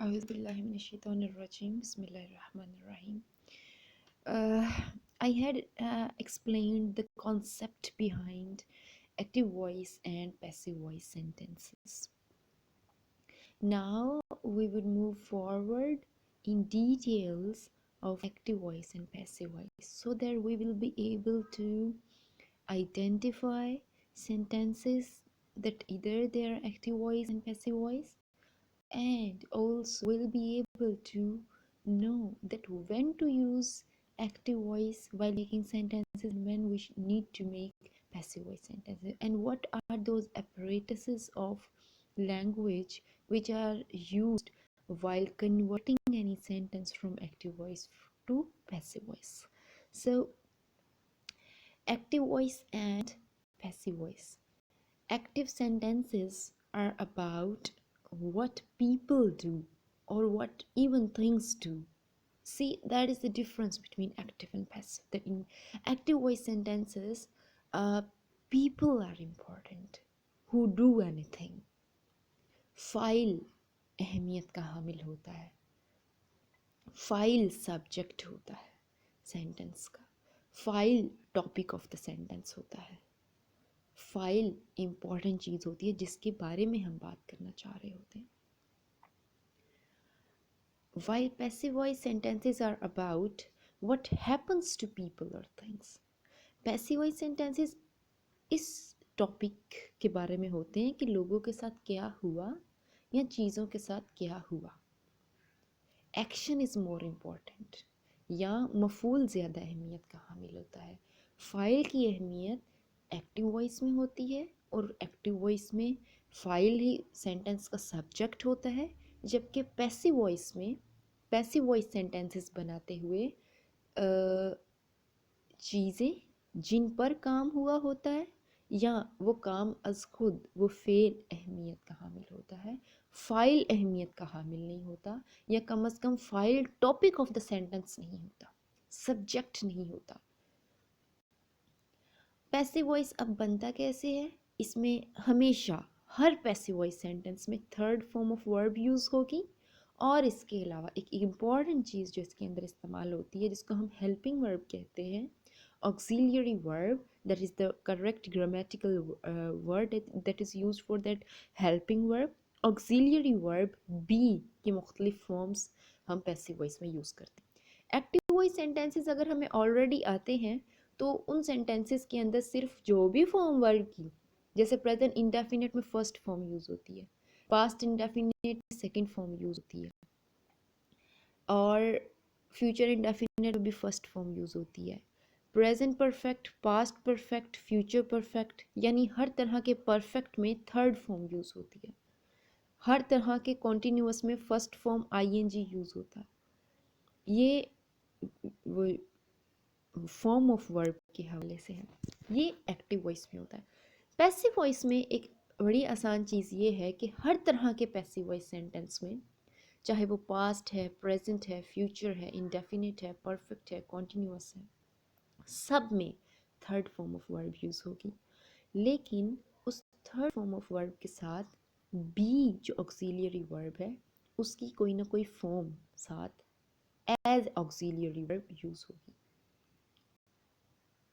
Auzubillahiminash-shaytanir-rajim. Bismillahir-rahmanir-rahim. I had explained the concept behind active voice and passive voice sentences. Now we would move forward in details of active voice and passive voice so that we will be able to identify sentences that either they are active voice and passive voice, and also will be able to know that when to use active voice while making sentences and when we need to make passive voice sentences, and what are those apparatuses of language which are used while converting any sentence from active voice to passive voice. So active voice and passive voice. Active sentences are about what people do or what even things do. See, that is the difference between active and passive. That in active voice sentences, people are important who do anything. File अहमियत का हामिल होता है, file subject होता है sentence का, file topic of the sentence होता है, file important चीज़ होती है जिसके बारे में हम बात करना चाह रहे होते हैं. While passive voice sentences are about what happens to people or things, passive voice sentences इस टॉपिक के बारे में होते हैं कि लोगों के साथ क्या हुआ या चीज़ों के साथ क्या हुआ. एक्शन इज़ मोर इम्पॉर्टेंट या मफूल ज़्यादा अहमियत का हामिल होता है. फ़ाइल की अहमियत एक्टिव वॉइस में होती है और एक्टिव वॉइस में फ़ाइल ही सेंटेंस का सब्जेक्ट होता है, जबकि पैसिव वॉइस में पैसिव वॉइस सेंटेंसेस बनाते हुए चीज़ें जिन पर काम हुआ होता है या वो काम अज खुद वो फ़ेल अहमियत का हामिल होता है, फ़ाइल अहमियत का हामिल नहीं होता, या कम अज़ कम फ़ाइल टॉपिक ऑफ द सेंटेंस नहीं होता, सब्जेक्ट नहीं होता. पैसिव वॉइस अब बनता कैसे है? इसमें हमेशा हर पैसिव वॉइस सेंटेंस में third form of verb use होगी, और इसके अलावा एक इम्पॉर्टेंट चीज़ जो इसके अंदर इस्तेमाल होती है जिसको हम हेल्पिंग वर्ब कहते हैं, auxiliary verb, that is the correct grammatical word that is used for that helping verb. auxiliary verb be की मुख्तलिफ फॉर्म्स हम पैसिव वॉइस में यूज़ करते हैं. एक्टिव वॉइस सेंटेंसेस अगर हमें ऑलरेडी आते हैं तो उन सेंटेंसेस के अंदर सिर्फ जो भी फॉर्म वर्ब की, जैसे प्रेजेंट इंडेफिनिट में फर्स्ट फॉर्म यूज़ होती है, पास्ट इंडेफिनिट में सेकेंड फॉर्म यूज़ होती है, और फ्यूचर इंडेफिनिट में भी फर्स्ट फॉर्म यूज़ होती है. Present perfect, past perfect, future perfect, यानी हर तरह के परफेक्ट में थर्ड फॉर्म यूज़ होती है. हर तरह के कॉन्टीन्यूअस में फर्स्ट फॉर्म आईएनजी यूज़ होता है. ये वो फॉर्म ऑफ वर्ब के हवाले से है. ये एक्टिव वॉइस में होता है. पैसिव वॉइस में एक बड़ी आसान चीज़ ये है कि हर तरह के पैसिव वॉइस सेंटेंस में, चाहे वो पास्ट है, प्रेजेंट है, फ्यूचर है, इंडेफिनिट है, परफेक्ट है, कॉन्टीन्यूअस है, सब में third form of verb use होगी. लेकिन उस थर्ड फॉर्म ऑफ वर्ब के साथ बी जो ऑक्सिलियरी वर्ब है उसकी कोई ना कोई फॉर्म साथ एज ऑक्सिलियरी वर्ब यूज़ होगी.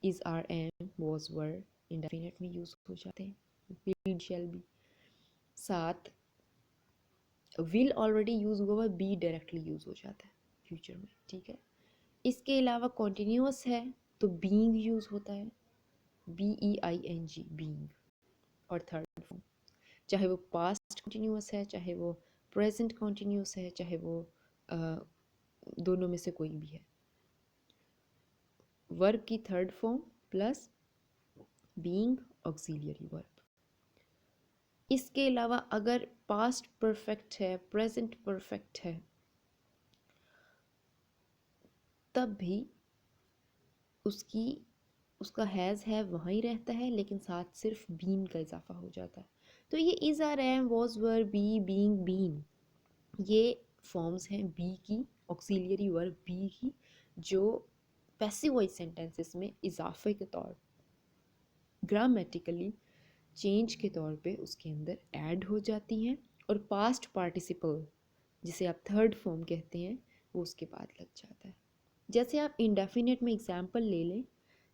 Is, are, am, was, were indefinite में यूज़ हो जाते हैं. विल, शैल बी, साथ विल ऑलरेडी यूज़ हुआ, बी डायरेक्टली यूज़ हो जाता है फ्यूचर में. ठीक है. इसके अलावा कॉन्टीन्यूअस है तो बीइंग यूज़ होता है, BEING, बीइंग, और थर्ड फॉर्म, चाहे वो पास्ट कॉन्टीन्यूअस है, चाहे वो प्रेजेंट कॉन्टीन्यूअस है, चाहे वो दोनों में से कोई भी है. वर्ब की third form plus being auxiliary verb. इसके अलावा अगर पास्ट परफेक्ट है, प्रेजेंट परफेक्ट है, तब भी उसका हैज़ है वहीं रहता है, लेकिन साथ सिर्फ बीन का इजाफा हो जाता है. तो ये is, are, am, was, were, be, being, been, ये फॉर्म्स हैं बी की, ऑक्सिलियरी वर्ब बी की, जो पैसिव वॉइस सेंटेंसेस में इजाफे के तौर, ग्रामेटिकली चेंज के तौर पे उसके अंदर ऐड हो जाती हैं. और पास्ट पार्टिसिपल जिसे आप थर्ड फॉर्म कहते हैं, वो उसके बाद लग जाता है। जैसे आप इंडेफिनेट में एग्जाम्पल ले लें,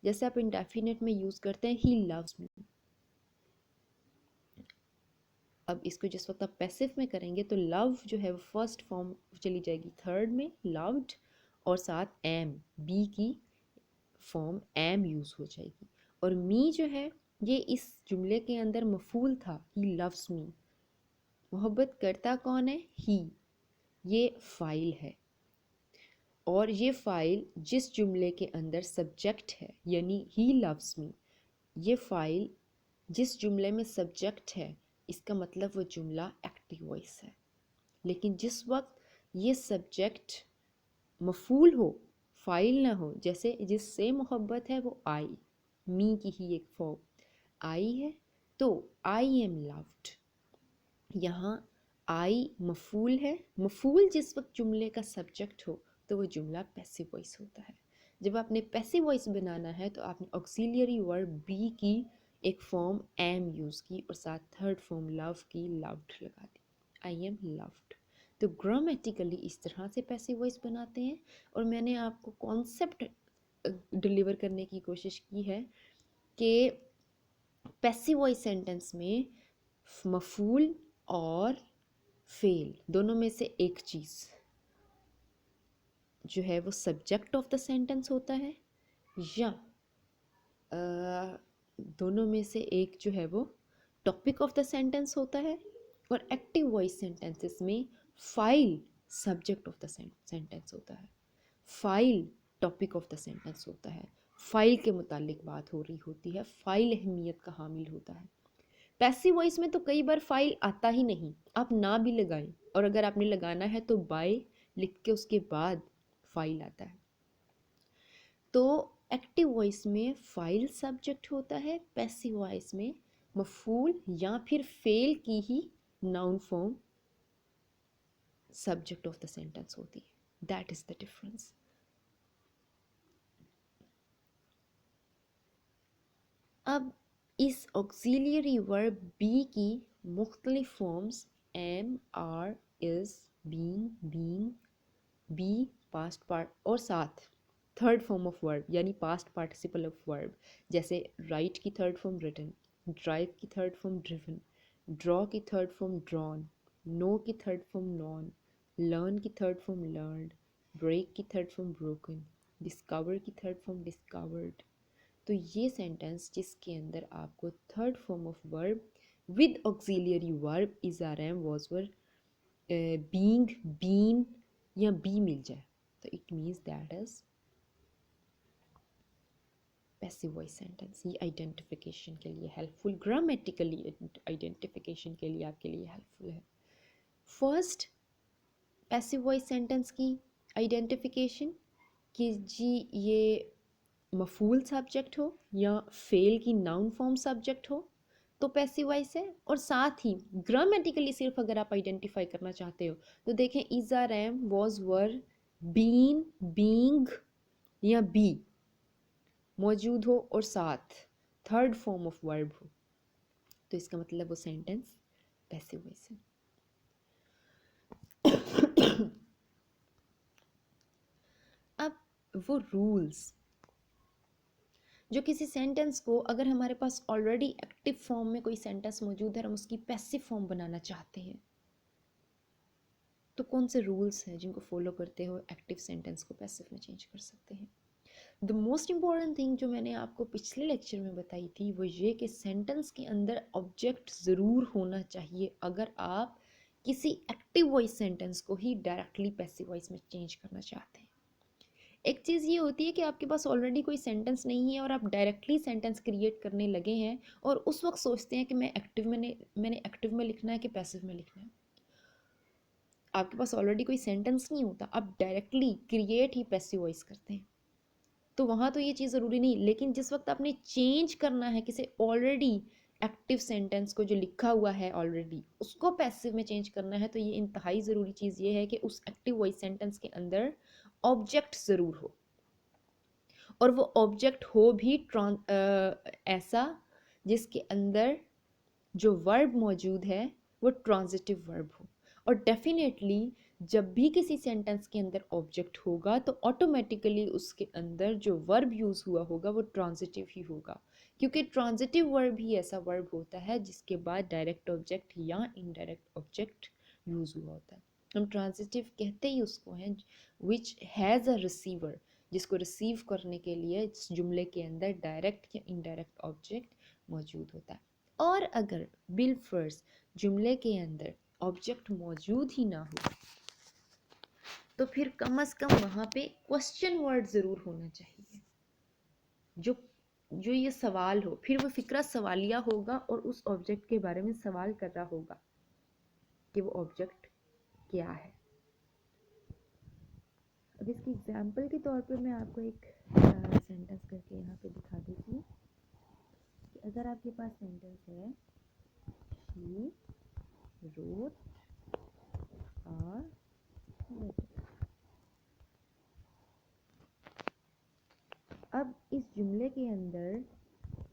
जैसे आप इंडेफिनेट में यूज़ करते हैं ही लव्स मी। अब इसको जिस वक्त आप पैसिव में करेंगे तो लव जो है वो फर्स्ट फॉर्म चली जाएगी थर्ड में, लव्ड, और साथ एम, बी की फॉर्म एम यूज़ हो जाएगी। और मी जो है ये इस जुमले के अंदर मफूल था, ही लव्स मी। मोहब्बत करता कौन है? ही, ये फाइल है। और ये फाइल जिस जुमले के अंदर सब्जेक्ट है, यानी ही लव्स मी, ये फाइल जिस जुमले में सब्जेक्ट है, इसका मतलब वो जुमला एक्टिव वॉइस है। लेकिन जिस वक्त ये सब्जेक्ट मफूल हो, फाइल ना हो, जैसे जिससे मोहब्बत है वो आई, मी की ही एक फॉर्म आई है, तो आई एम लव्ड। यहाँ आई मफूल है, मफूल जिस वक्त जुमले का सब्जेक्ट हो तो वो जुमला पैसिव वॉइस होता है। जब आपने पैसिव वॉइस बनाना है तो आपने ऑक्सिलियरी वर्ब बी की एक फॉर्म एम यूज़ की और साथ थर्ड फॉर्म लव की, लव्ड लगा दी, आई एम लव्ड। तो ग्रामेटिकली इस तरह से पैसिव वॉइस बनाते हैं। और मैंने आपको कॉन्सेप्ट डिलीवर करने की कोशिश की है कि पैसिव वॉइस सेंटेंस में मफूल और फेल दोनों में से एक चीज़ जो है वो सब्जेक्ट ऑफ द सेंटेंस होता है, या दोनों में से एक जो है वो टॉपिक ऑफ द सेंटेंस होता है। और एक्टिव वॉइस सेंटेंसेस में file subject of the sentence होता है, file topic of the sentence होता है, फाइल के मुतालिक बात हो रही होती है, फाइल अहमियत का हामिल होता है। पैसिव वॉइस में तो कई बार फाइल आता ही नहीं, आप ना भी लगाएं, और अगर आपने लगाना है तो बाय लिख के उसके बाद फाइल आता है। तो एक्टिव वॉइस में फाइल सब्जेक्ट होता है, पैसिव वॉइस में मफूल या फिर फेल की ही noun form subject of the sentence होती है। That is the difference. अब इस ऑक्सिलियरी वर्ब बी की मुख्तलिफ forms am, are, is, being, be past part और साथ थर्ड फॉर्म ऑफ वर्ब यानी पास्ट पार्टिसिपल ऑफ वर्ब, जैसे राइट की थर्ड फॉर्म रिटन, ड्राइव की थर्ड फॉर्म ड्रिवन, ड्रॉ की थर्ड फॉर्म ड्रॉन, नो की थर्ड फॉर्म नॉन, लर्न की third form learned, break की थर्ड फॉर्म ब्रोकन, डिस्कवर की third form discovered. तो ये सेंटेंस जिसके अंदर आपको third form of verb with auxiliary verb is are am was were being, been या बी मिल जाए, तो it means that is passive voice sentence. ये आइडेंटिफिकेशन के लिए हेल्पफुल, ग्रामेटिकली आइडेंटिफिकेशन के लिए आपके लिए हेल्पफुल है। फर्स्ट पैसिव वॉइस सेंटेंस की आइडेंटिफिकेशन कि जी ये मफूल सब्जेक्ट हो या फेल की नाउन फॉर्म सब्जेक्ट हो तो पैसिव वॉइस है। और साथ ही ग्रामेटिकली सिर्फ अगर आप आइडेंटिफाई करना चाहते हो तो देखें is, are, am, was, were, been, being या बी मौजूद हो और साथ थर्ड फॉर्म ऑफ वर्ब हो, तो इसका मतलब वो सेंटेंस पैसिव वॉइस है। अब वो रूल्स जो किसी सेंटेंस को, अगर हमारे पास ऑलरेडी एक्टिव फॉर्म में कोई सेंटेंस मौजूद है और हम उसकी पैसिव फॉर्म बनाना चाहते हैं, तो कौन से रूल्स हैं जिनको फॉलो करते हो एक्टिव सेंटेंस को पैसिव में चेंज कर सकते हैं। द मोस्ट इम्पॉर्टेंट थिंग जो मैंने आपको पिछले लेक्चर में बताई थी वो ये कि सेंटेंस के अंदर ऑब्जेक्ट ज़रूर होना चाहिए अगर आप किसी एक्टिव वॉइस सेंटेंस को ही डायरेक्टली पैसिव वॉइस में चेंज करना चाहते हैं। एक चीज़ ये होती है कि आपके पास ऑलरेडी कोई सेंटेंस नहीं है और आप डायरेक्टली सेंटेंस क्रिएट करने लगे हैं और उस वक्त सोचते हैं कि मैंने एक्टिव में लिखना है कि पैसिव में लिखना है। आपके पास ऑलरेडी कोई सेंटेंस नहीं होता, आप डायरेक्टली क्रिएट ही पैसिव वॉइस करते हैं, तो वहाँ तो ये चीज़ ज़रूरी नहीं। लेकिन जिस वक्त आपने चेंज करना है किसी ऑलरेडी एक्टिव सेंटेंस को जो लिखा हुआ है ऑलरेडी उसको पैसिव में चेंज करना है, तो ये इंतहाई ज़रूरी चीज़ ये है कि उस एक्टिव वॉइस सेंटेंस के अंदर ऑब्जेक्ट ज़रूर हो, और वो ऑब्जेक्ट हो भी ऐसा जिसके अंदर जो वर्ब मौजूद है वो ट्रांजिटिव वर्ब हो। और डेफिनेटली जब भी किसी सेंटेंस के अंदर ऑब्जेक्ट होगा तो ऑटोमेटिकली उसके अंदर जो वर्ब यूज़ हुआ होगा वो ट्रांजिटिव ही होगा, क्योंकि ट्रांजिटिव वर्ब ही ऐसा वर्ब होता है जिसके बाद डायरेक्ट ऑब्जेक्ट या इनडायरेक्ट ऑब्जेक्ट यूज़ हुआ होता है। हम ट्रांजिटिव कहते ही उसको हैं विच हैज़ अ रिसीवर, जिसको रिसीव करने के लिए इस जुमले के अंदर डायरेक्ट या इनडायरेक्ट ऑब्जेक्ट मौजूद होता है। और अगर बिल फर्ज जुमले के अंदर ऑब्जेक्ट मौजूद ही ना हो तो फिर कम से कम वहाँ पे क्वेश्चन वर्ड ज़रूर होना चाहिए, जो जो ये सवाल हो, फिर वो फिक्रा सवालिया होगा और उस ऑब्जेक्ट के बारे में सवाल कर रहा होगा कि वो ऑब्जेक्ट क्या है। अब इसकी एग्जांपल के तौर पे मैं आपको एक सेंटेंस करके यहाँ पे दिखा देती हूँ कि अगर आपके पास सेंटेंस है शी रोट आ लेटर। अब इस जुमले के अंदर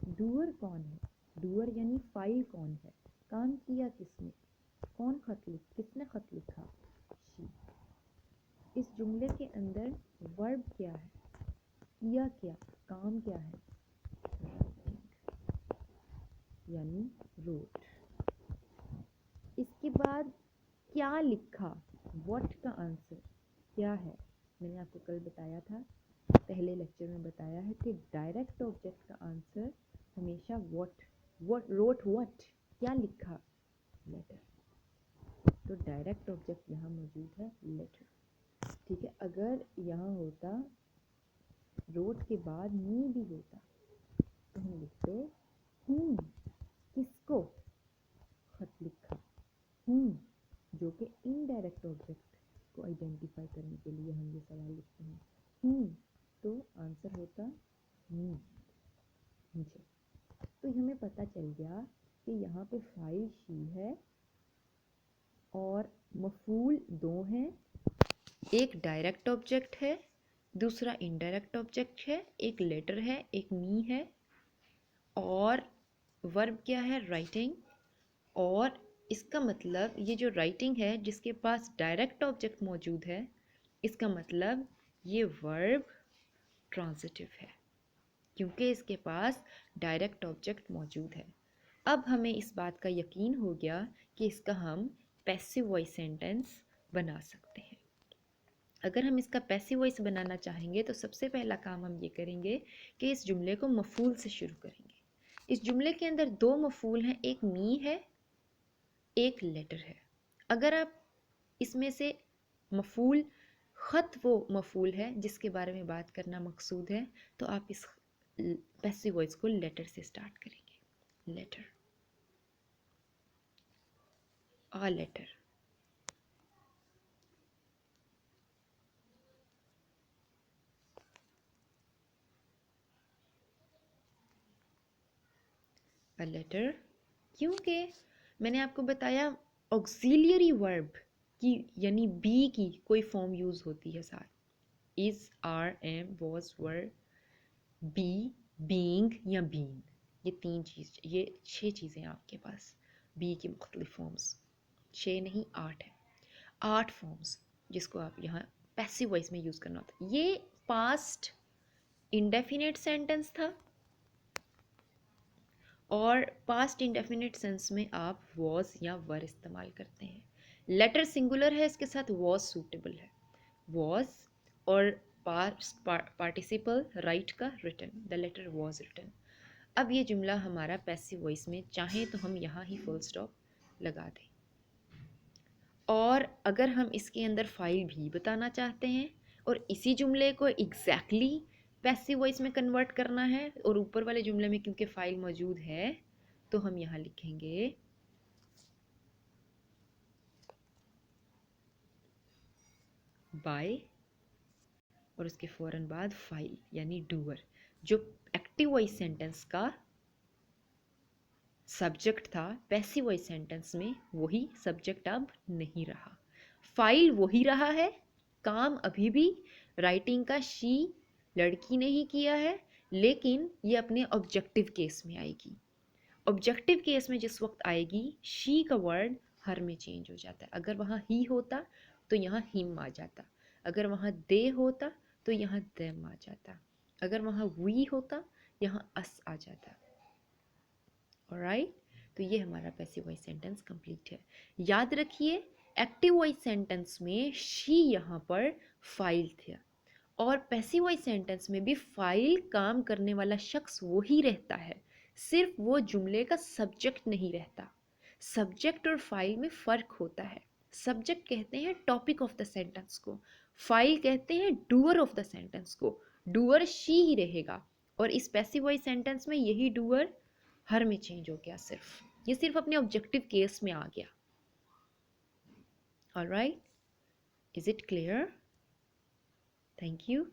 डूअर कौन है, डूअर यानी फाइल कौन है, काम किया किसने, कौन किसने खत लिखा, शी। इस जुमले के अंदर वर्ब क्या है, किया क्या, काम क्या है, यानी रोट। इसके बाद क्या लिखा, व्हाट का आंसर क्या है। मैंने आपको कल बताया था, पहले लेक्चर में बताया है कि डायरेक्ट ऑब्जेक्ट का आंसर हमेशा व्हाट रोट, व्हाट क्या लिखा, लेटर। तो डायरेक्ट ऑब्जेक्ट यहाँ मौजूद है लेटर, ठीक है। अगर यहाँ होता रोट के बाद मी भी होता तो हम लिखते किसको खत लिखा, जो कि इनडायरेक्ट ऑब्जेक्ट को आइडेंटिफाई करने के लिए हम ये सवाल लिखते हैं। तो आंसर होता मी, मुझे। तो हमें पता चल गया कि यहाँ पे फाइल शी है और मफूल दो हैं, एक डायरेक्ट ऑब्जेक्ट है, दूसरा इनडायरेक्ट ऑब्जेक्ट है, एक लेटर है, एक मी है, और वर्ब क्या है, राइटिंग। और इसका मतलब ये जो राइटिंग है जिसके पास डायरेक्ट ऑब्जेक्ट मौजूद है, इसका मतलब ये वर्ब ट्रांजिटिव है क्योंकि इसके पास डायरेक्ट ऑब्जेक्ट मौजूद है। अब हमें इस बात का यकीन हो गया कि इसका हम पैसिव वॉइस सेंटेंस बना सकते हैं। अगर हम इसका पैसिव वॉइस बनाना चाहेंगे तो सबसे पहला काम हम ये करेंगे कि इस जुमले को मफूल से शुरू करेंगे। इस जुमले के अंदर दो मफूल हैं, एक मी है, एक लेटर है। अगर आप इसमें से मफूल ख़त वो मफूल है जिसके बारे में बात करना मकसूद है, तो आप इस पैसिव वॉइस को लेटर से स्टार्ट करेंगे। Letter, a letter. A letter, क्योंकि मैंने आपको बताया ऑक्सिलियरी वर्ब की यानी बी की कोई फॉर्म यूज़ होती है साथ, is, are, am, was, were, be, being या बीन। ये तीन चीज़, ये 6 चीज़ें हैं आपके पास। बी की मुख्तलिफ फॉर्म्स 6 नहीं 8 है, 8 फॉर्म्स जिसको आप यहाँ पैसिव वॉइस में यूज़ करना होता है। ये पास्ट इंडेफिनिट सेंटेंस था और पास्ट इंडेफिनिट सेंस में आप वॉज या वर इस्तेमाल करते हैं। लेटर सिंगुलर है, इसके साथ वॉज सूटेबल है। वॉज और पास्ट पार्टिसिपल राइट का written, the letter was written. अब ये जुमला हमारा पैसिव वॉइस में चाहें तो हम यहाँ ही फुल स्टॉप लगा दें। और अगर हम इसके अंदर फाइल भी बताना चाहते हैं और इसी जुमले को एग्जैक्टली पैसिव वॉइस में कन्वर्ट करना है और ऊपर वाले जुमले में क्योंकि फाइल मौजूद है, तो हम यहाँ लिखेंगे बाय और उसके फ़ौरन बाद फाइल यानी डूअर। जो एक्टिव वॉइस सेंटेंस का सब्जेक्ट था पैसिव वॉइस सेंटेंस में, वही सब्जेक्ट अब नहीं रहा, फाइल वही रहा है, काम अभी भी राइटिंग का शी लड़की ने ही किया है, लेकिन ये अपने ऑब्जेक्टिव केस में आएगी। ऑब्जेक्टिव केस में जिस वक्त आएगी शी का वर्ड हर में चेंज हो जाता है। अगर वहाँ ही होता तो यहाँ हिम आ जाता, अगर वहाँ दे होता तो यहाँ देम आ जाता, अगर वहाँ वी होता यहाँ अस आ जाता। ऑलराइट, तो ये हमारा पैसिव वॉइस सेंटेंस कंप्लीट है। याद रखिए एक्टिव वॉइस सेंटेंस में शी यहाँ पर फाइल था, और पैसिव वॉइस सेंटेंस में भी फाइल काम करने वाला शख्स वो ही रहता है, सिर्फ वो जुमले का सब्जेक्ट नहीं रहता। सब्जेक्ट और फाइल में फ़र्क होता है। सब्जेक्ट कहते हैं टॉपिक ऑफ द सेंटेंस को, फाइल कहते हैं डूअर ऑफ द सेंटेंस को। डूअर शी ही रहेगा, और इस पैसिव वॉइस सेंटेंस में यही डूअर हर में चेंज हो गया, सिर्फ ये सिर्फ अपने ऑब्जेक्टिव केस में आ गया। Alright, is it clear? Thank you.